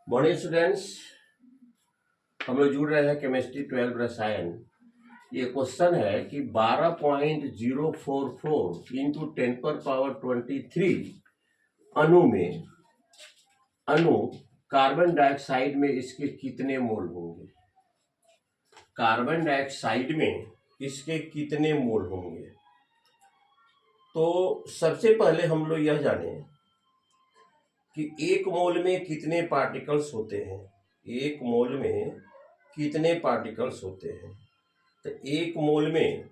Morning students, हम लोग जुड़ रहे हैं केमिस्ट्री 12 रसायन। ये क्वेश्चन है कि 12.044 इंटू 10⁻23 अणु कार्बन डाइऑक्साइड में इसके कितने मोल होंगे। कार्बन डाइऑक्साइड में इसके कितने मोल होंगे। तो सबसे पहले हम लोग यह जाने कि एक मोल में कितने पार्टिकल्स होते हैं। एक मोल में कितने पार्टिकल्स होते हैं। तो एक मोल में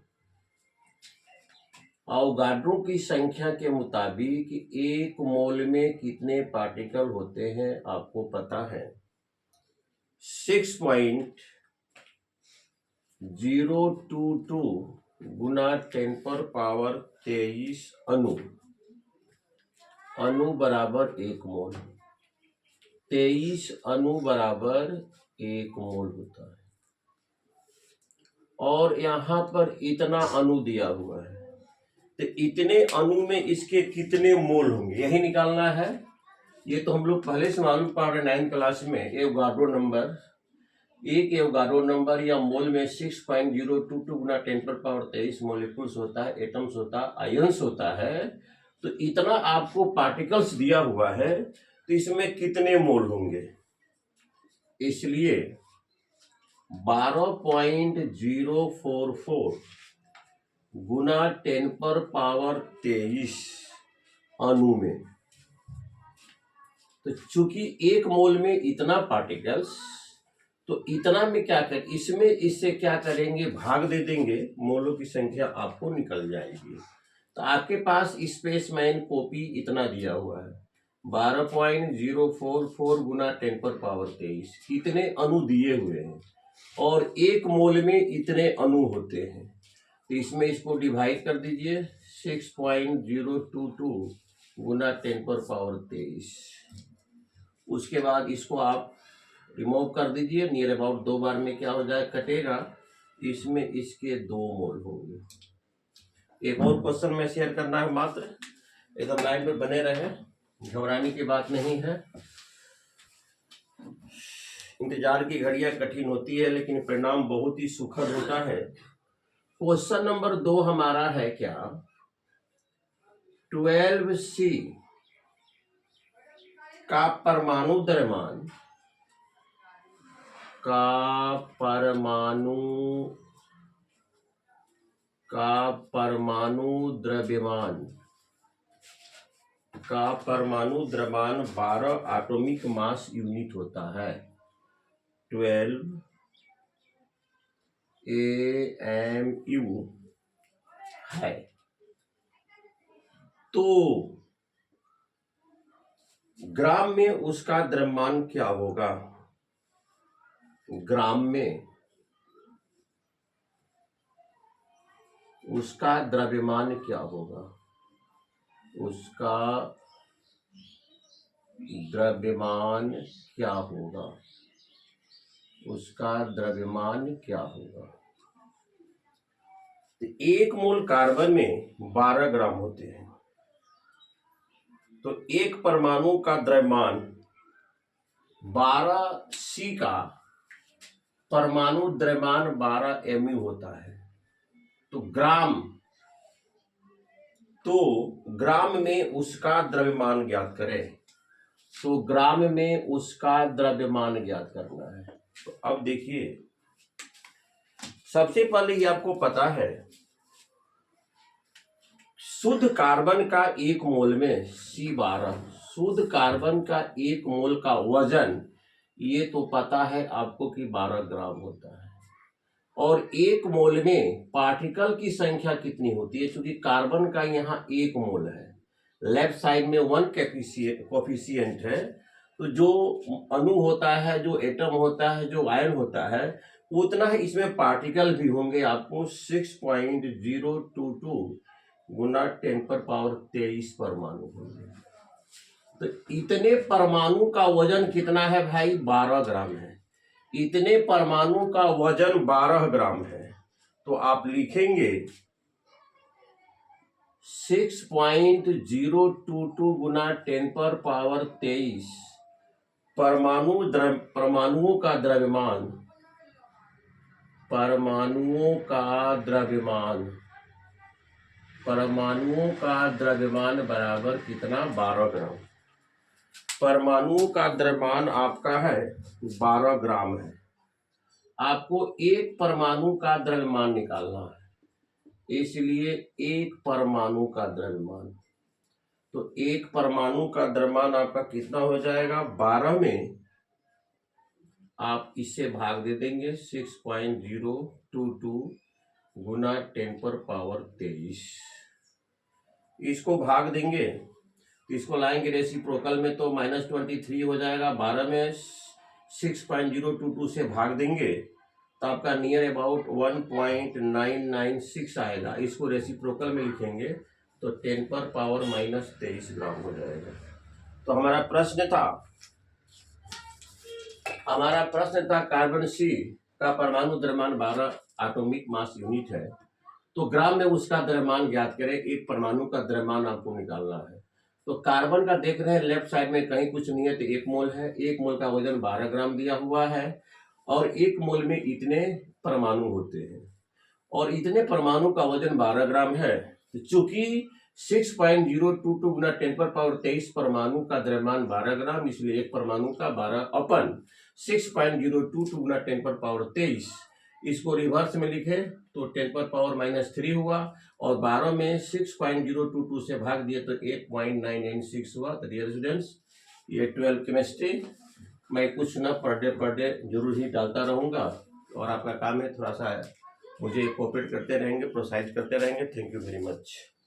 अवोगाड्रो की संख्या के मुताबिक एक मोल में कितने पार्टिकल होते हैं आपको पता है। 6.022 गुना 10⁻23 अणु बराबर एक मोल। 23 अणु बराबर एक मोल होता है। और यहाँ पर इतना अणु दिया हुआ है, तो इतने अणु में इसके कितने मोल होंगे यही निकालना है। ये तो हम लोग पहले से मालूम पा रहे 9th क्लास में। एवोगाड्रो नंबर, एक एवोगाड्रो नंबर या मोल में 6.022 गुना 10⁻23 मोलिक्यूल्स होता है, एटम्स होता है, आयंस होता है। तो इतना आपको पार्टिकल्स दिया हुआ है, तो इसमें कितने मोल होंगे। इसलिए 12.044 गुना 10⁻23 अणु में, तो चूंकि एक मोल में इतना पार्टिकल्स, तो इतना में क्या कर, इसमें इससे क्या करेंगे, भाग दे देंगे, मोलों की संख्या आपको निकल जाएगी। तो आपके पास स्पेसमैन कॉपी इतना दिया हुआ है 12.044 गुना 10⁻23 इतने अणु दिए हुए हैं, और एक मोल में इतने अणु होते हैं। तो इसमें इसको डिवाइड कर दीजिए 6.022 गुना 10⁻23। उसके बाद इसको आप रिमूव कर दीजिए, नियर अबाउट 2 बार में क्या हो जाए, कटेगा। इसमें इसके 2 मोल होंगे। एक और क्वेश्चन में शेयर करना है, मात्र एकदम लाइन पे बने रहे, घबराने की बात नहीं है। इंतजार की घड़ियां कठिन होती है, लेकिन परिणाम बहुत ही सुखद होता है। क्वेश्चन नंबर 2 हमारा है क्या, 12C का परमाणु द्रव्यमान का परमाणु द्रव्यमान 12 एटॉमिक मास यूनिट होता है। 12 AMU है। तो ग्राम में उसका द्रव्यमान क्या होगा। ग्राम में उसका द्रव्यमान क्या होगा। उसका द्रव्यमान क्या होगा। उसका द्रव्यमान क्या होगा। तो एक मोल कार्बन में 12 ग्राम होते हैं, तो एक परमाणु का द्रव्यमान 12C का परमाणु द्रव्यमान 12 MU होता है। तो ग्राम में उसका द्रव्यमान ज्ञात करें। तो ग्राम में उसका द्रव्यमान ज्ञात करना है। तो अब देखिए, सबसे पहले ये आपको पता है, शुद्ध कार्बन का एक मोल में C12, शुद्ध कार्बन का एक मोल का वजन, ये तो पता है आपको कि 12 ग्राम होता है। और एक मोल में पार्टिकल की संख्या कितनी होती है, क्योंकि कार्बन का यहाँ एक मोल है, लेफ्ट साइड में 1 कोफिशिएंट है। तो जो अणु होता है, जो एटम होता है, जो आयन होता है, उतना ही इसमें पार्टिकल भी होंगे। आपको 6.022 गुना 10⁻23 परमाणु होंगे। तो इतने परमाणु का वजन कितना है भाई, 12 ग्राम है। इतने परमाणु का वजन 12 ग्राम है। तो आप लिखेंगे 6.022 गुना 10⁻23 परमाणुओं का द्रव्यमान, परमाणुओं का द्रव्यमान बराबर कितना? 12 ग्राम। परमाणुओं का द्रव्यमान आपका है 12 ग्राम है। आपको एक परमाणु का द्रव्यमान निकालना है, इसलिए एक परमाणु का द्रव्यमान, तो एक परमाणु का द्रव्यमान आपका कितना हो जाएगा? 12 में आप इससे भाग दे देंगे 6.022 गुना 10⁻23। इसको भाग देंगे, इसको लाएंगे रेसिप्रोकल में तो -23 हो जाएगा। 12 में 6.022 से भाग देंगे तो आपका नियर अबाउट 1.996 आएगा। इसको रेसिप्रोकल में लिखेंगे तो 10⁻23 ग्राम हो जाएगा। तो हमारा प्रश्न था कार्बन सी का परमाणु द्रव्यमान 12 एटॉमिक मास यूनिट है, तो ग्राम में उसका द्रव्यमान ज्ञात करें। एक परमाणु का द्रव्यमान आपको निकालना है। तो कार्बन का देख रहे हैं लेफ्ट साइड में कहीं कुछ नहीं है, तो 1 मोल है। 1 मोल का वजन 12 ग्राम दिया हुआ है और 1 मोल में इतने परमाणु होते हैं और इतने परमाणु का वजन 12 ग्राम है। तो चूंकि 6.022 गुना 10⁻23 परमाणु का द्रव्यमान 12 ग्राम, इसलिए एक परमाणु का 6.022 गुना 10⁻23, इसको रिवर्स में लिखे तो 10⁻−3 हुआ और 12 में 6.022 से भाग दिए तो 8.996 हुआ। तो डियर स्टूडेंट्स, ये 12 केमिस्ट्री मैं कुछ न पर डे जरूर ही डालता रहूँगा और आपका काम है थोड़ा सा मुझे कोऑपरेट करते रहेंगे, प्रोत्साहित करते रहेंगे। Thank you very much.